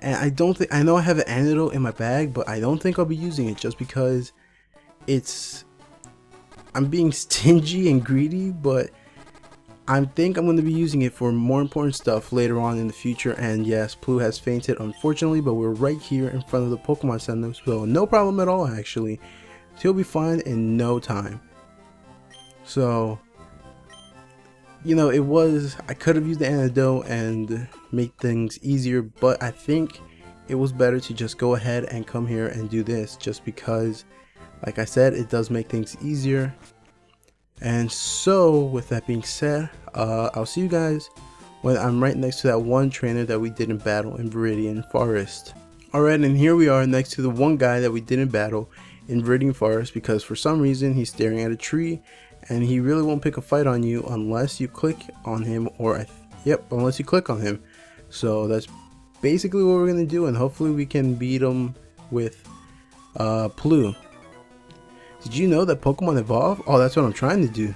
And I don't think, I know I have an antidote in my bag, but I don't think I'll be using it just because I'm being stingy and greedy, but I think I'm going to be using it for more important stuff later on in the future. And yes, Plu has fainted unfortunately, but we're right here in front of the Pokemon Center, so no problem at all actually. So he'll be fine in no time. So, you know, I could have used the antidote and make things easier, but I think it was better to just go ahead and come here and do this, just because, like I said, it does make things easier. And so, with that being said, I'll see you guys when I'm right next to that one trainer that we didn't battle in Viridian Forest. Alright, and here we are next to the one guy that we didn't battle in Viridian Forest, because for some reason he's staring at a tree and he really won't pick a fight on you unless you click on him, or unless you click on him. So that's basically what we're gonna do, and hopefully we can beat him with Plu. Did you know that Pokemon evolve? Oh, that's what I'm trying to do.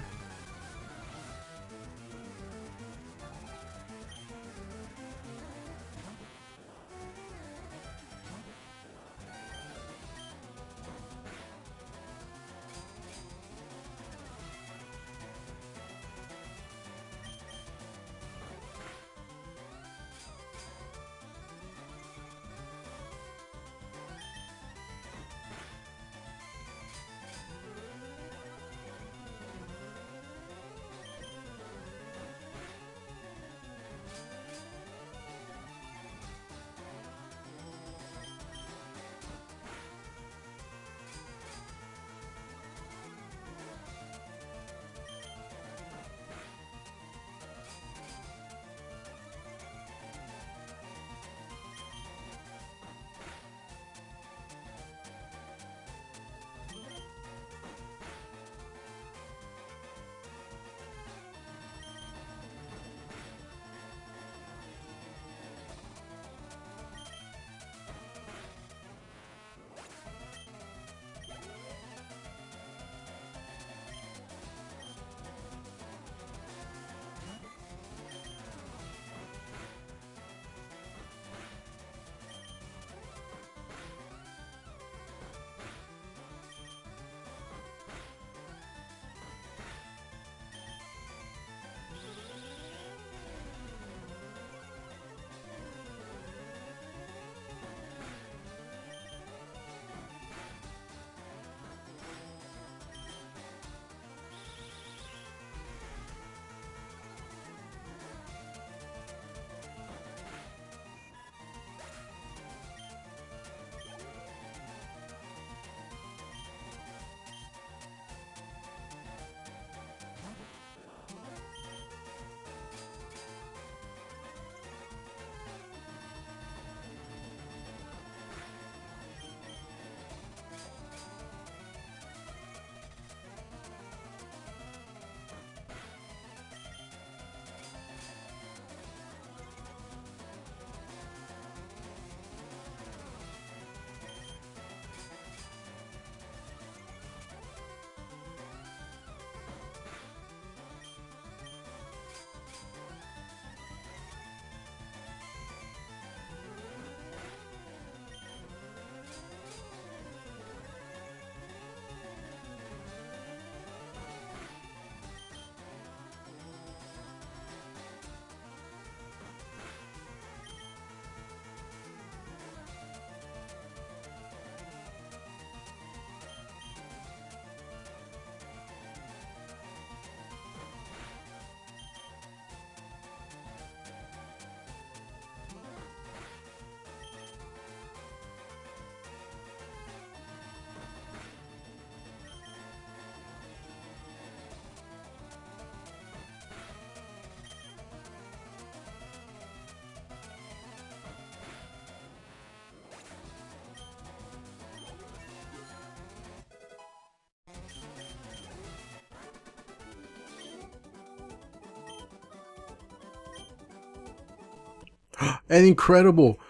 And incredible,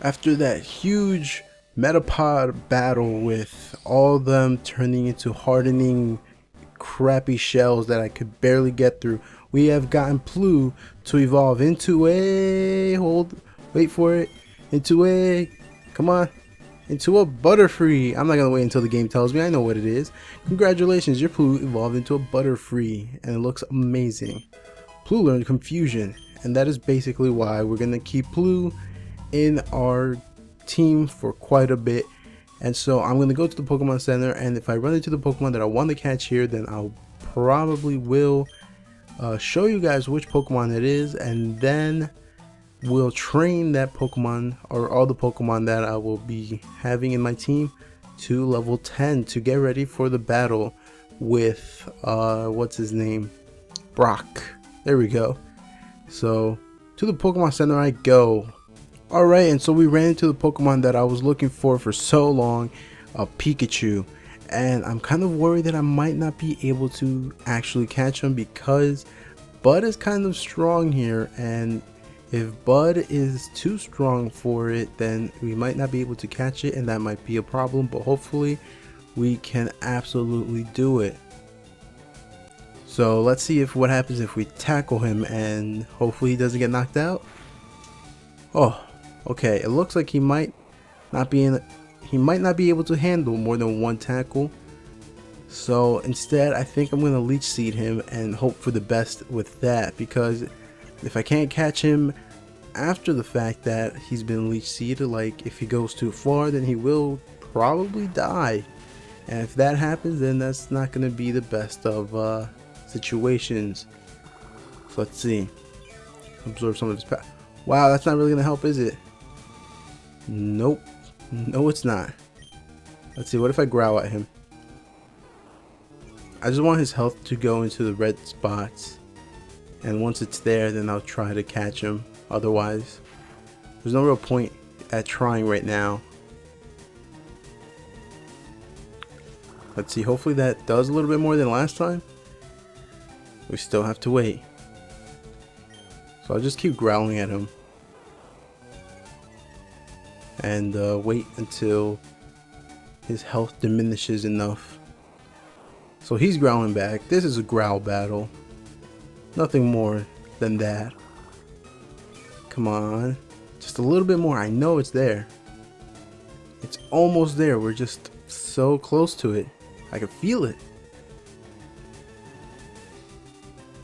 after that huge Metapod battle with all of them turning into hardening crappy shells that I could barely get through, we have gotten Plu to evolve into wait for it, Into a, come on, into a Butterfree. I'm not gonna wait until the game tells me. I know what it is. Congratulations, your Plu evolved into a Butterfree, and it looks amazing. Plu learned Confusion, and that is basically why we're gonna keep Plu in our team for quite a bit. And so I'm gonna go to the Pokemon Center, and if I run into the Pokemon that I want to catch here, then I'll probably will show you guys which Pokemon it is, and then we'll train that Pokemon or all the Pokemon that I will be having in my team to level 10 to get ready for the battle with what's his name, Brock. There we go. So to the Pokemon Center I go. Alright, and so we ran into the Pokemon that I was looking for so long, a Pikachu, and I'm kind of worried that I might not be able to actually catch him because Bud is kind of strong here, and if Bud is too strong for it, then we might not be able to catch it, and that might be a problem, but hopefully we can absolutely do it. So let's see what happens if we tackle him, and hopefully he doesn't get knocked out. Oh, okay, it looks like he might not be able to handle more than one tackle. So instead, I think I'm gonna Leech Seed him and hope for the best with that, because if I can't catch him after the fact that he's been Leech Seeded, like if he goes too far, then he will probably die. And if that happens, then that's not gonna be the best of situations. So let's see. Absorb some of his power. Wow, that's not really gonna help, is it? Nope. No, it's not. Let's see, what if I growl at him? I just want his health to go into the red spots, and once it's there, then I'll try to catch him. Otherwise, there's no real point at trying right now. Let's see, hopefully that does a little bit more than last time. We still have to wait. So I'll just keep growling at him and wait until his health diminishes enough. So he's growling back. This is a growl battle. Nothing more than that. Come on. Just a little bit more. I know it's there. It's almost there. We're just so close to it. I can feel it.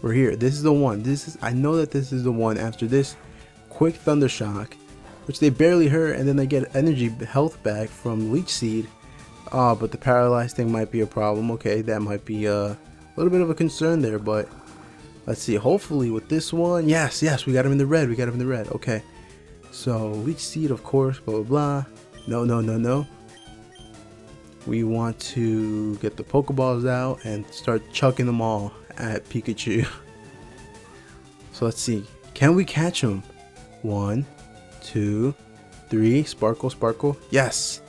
We're here. This is the one. I know that this is the one after this quick Thunder Shock, which they barely hurt, and then they get energy health back from Leech Seed. But the paralyzed thing might be a problem. Okay, that might be a little bit of a concern there, but let's see. Hopefully with this one, yes, we got him in the red. Okay, so Leech Seed, of course, blah blah blah. No. We want to get the Pokeballs out and start chucking them all at Pikachu. So let's see. Can we catch him? 1, 2, 3. Sparkle. Yes.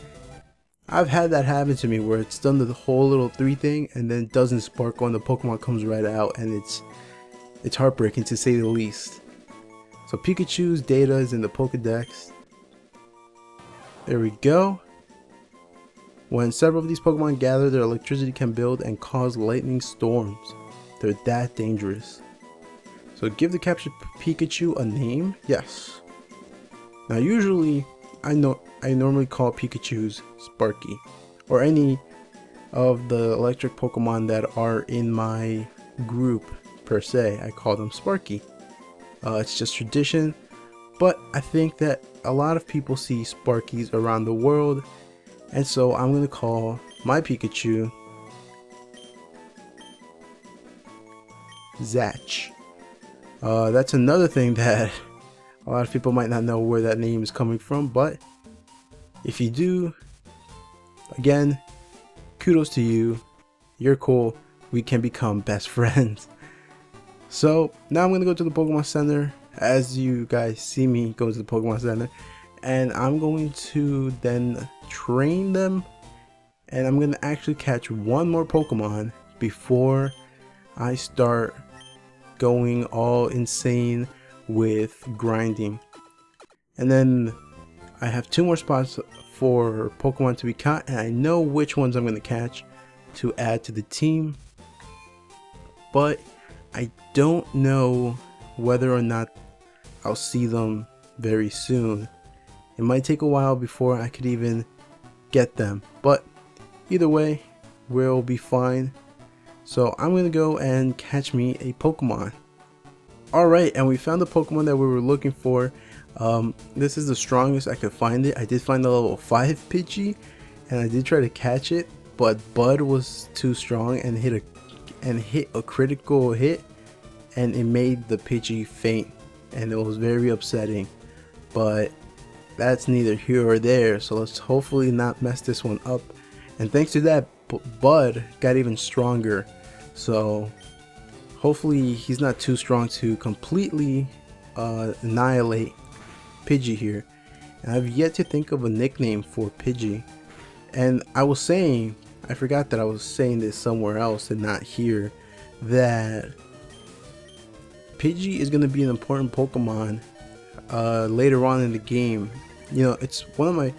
I've had that happen to me where it's done the whole little 3 thing and then doesn't sparkle and the Pokemon comes right out, and it's heartbreaking to say the least. So Pikachu's data is in the Pokédex. There we go. When several of these Pokemon gather, their electricity can build and cause lightning storms. They're that dangerous. So give the captured Pikachu a name? Yes. Now usually I normally call Pikachus Sparky, or any of the electric Pokemon that are in my group per se. I call them Sparky. It's just tradition, but I think that a lot of people see Sparkies around the world, and so I'm going to call my Pikachu Zatch. That's another thing that a lot of people might not know where that name is coming from, but if you do, again, kudos to you. You're cool. We can become best friends. So now I'm going to go to the Pokemon Center. As you guys see me go to the Pokemon Center, and I'm going to then train them, and I'm going to actually catch one more Pokemon before I start going all insane with grinding. And then I have 2 more spots for Pokemon to be caught, and I know which ones I'm going to catch to add to the team, but I don't know whether or not I'll see them very soon. It might take a while before I could even get them, but either way, we'll be fine. So I'm gonna go and catch me a Pokemon. Alright, and we found the Pokemon that we were looking for. This is the strongest I could find it. I did find the level 5 Pidgey, and I did try to catch it, but Bud was too strong and hit a critical hit, and it made the Pidgey faint, and it was very upsetting. But that's neither here or there, so let's hopefully not mess this one up. And thanks to that, Bud got even stronger, so hopefully he's not too strong to completely annihilate Pidgey here. And I've yet to think of a nickname for Pidgey. And I was saying, I forgot that I was saying this somewhere else and not here, that Pidgey is going to be an important Pokemon later on in the game. You know, it's one of my,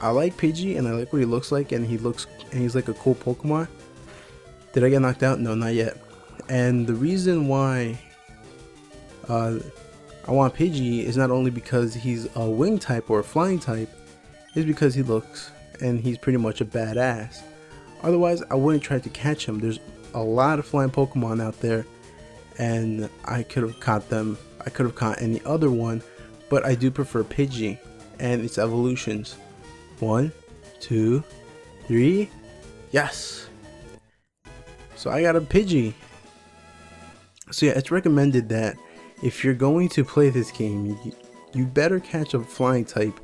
I like Pidgey and I like what he looks like, and he's like a cool Pokemon. Did I get knocked out? No, not yet. And the reason why I want Pidgey is not only because he's a wing type or a flying type, is because he looks and he's pretty much a badass. Otherwise, I wouldn't try to catch him. There's a lot of flying Pokemon out there, and I could have caught them. I could have caught any other one, but I do prefer Pidgey and its evolutions. 1, 2, 3, yes! So I got a Pidgey. So yeah, it's recommended that if you're going to play this game, you better catch a flying type,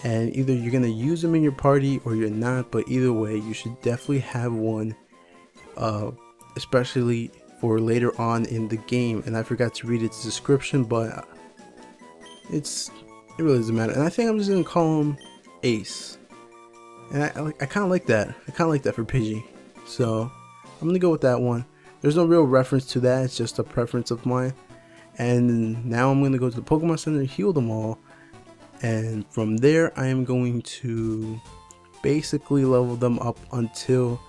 and either you're going to use them in your party or you're not, but either way, you should definitely have one, especially for later on in the game. And I forgot to read its description, but it really doesn't matter. And I think I'm just going to call him Ace. And I kind of like that. I kind of like that for Pidgey. So I'm going to go with that one. There's no real reference to that. It's just a preference of mine. And now I'm going to go to the Pokemon Center, heal them all. And from there, I am going to basically level them up until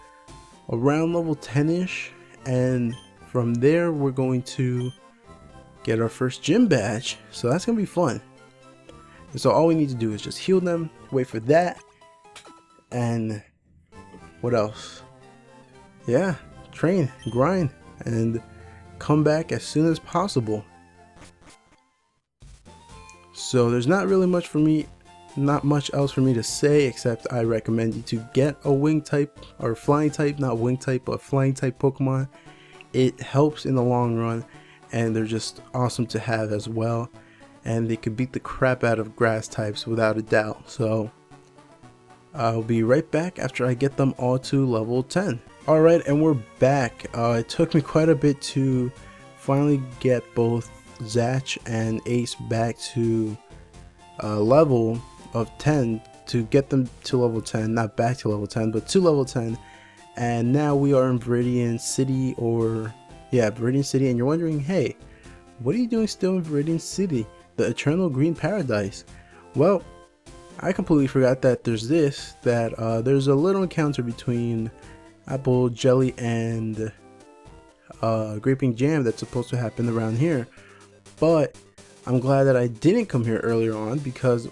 around level 10-ish. And from there, we're going to get our first gym badge. So that's going to be fun. And so all we need to do is just heal them, wait for that. And what else? Yeah, train, grind, and come back as soon as possible. So there's not really much for me, not much else for me to say, except I recommend you to get a wing type or flying type, not wing type, but flying type Pokemon. It helps in the long run, and they're just awesome to have as well. And they could beat the crap out of grass types without a doubt. So I'll be right back after I get them all to level 10. Alright, and we're back. It took me quite a bit to finally get both Zatch and Ace back to level of 10, to get them to level 10, not back to level 10, but to level 10. And now we are in Viridian City, Viridian City, and you're wondering, hey, what are you doing still in Viridian City, the Eternal Green Paradise? Well, I completely forgot that there's there's a little encounter between Apljely and Grapingjam that's supposed to happen around here. But I'm glad that I didn't come here earlier on, because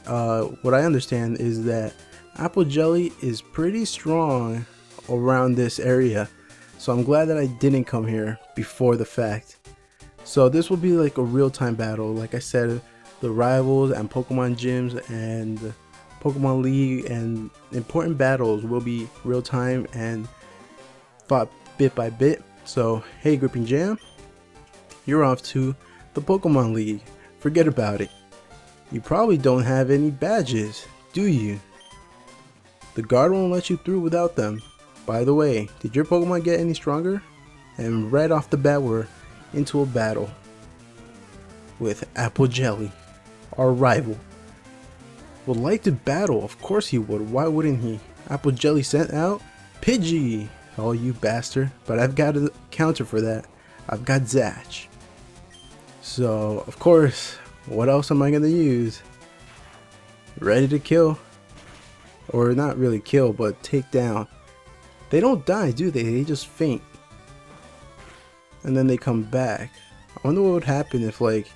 what I understand is that Apljely is pretty strong around this area. So I'm glad that I didn't come here before the fact. So this will be like a real-time battle. Like I said, the rivals and Pokemon Gyms and Pokemon League and important battles will be real-time and fought bit by bit. So hey, Grapingjam, you're off to the Pokemon League. Forget about it. You probably don't have any badges, do you? The guard won't let you through without them. By the way, did your Pokemon get any stronger? And right off the bat, we're into a battle with Apljely, our rival. Would like to battle, of course he would, why wouldn't he? Apljely sent out Pidgey, oh you bastard, but I've got a counter for that. I've got Zatch. So of course, what else am I gonna use? Ready to kill, or not really kill, but take down. They don't die, do they? They just faint, and then they come back. I wonder what would happen if, like,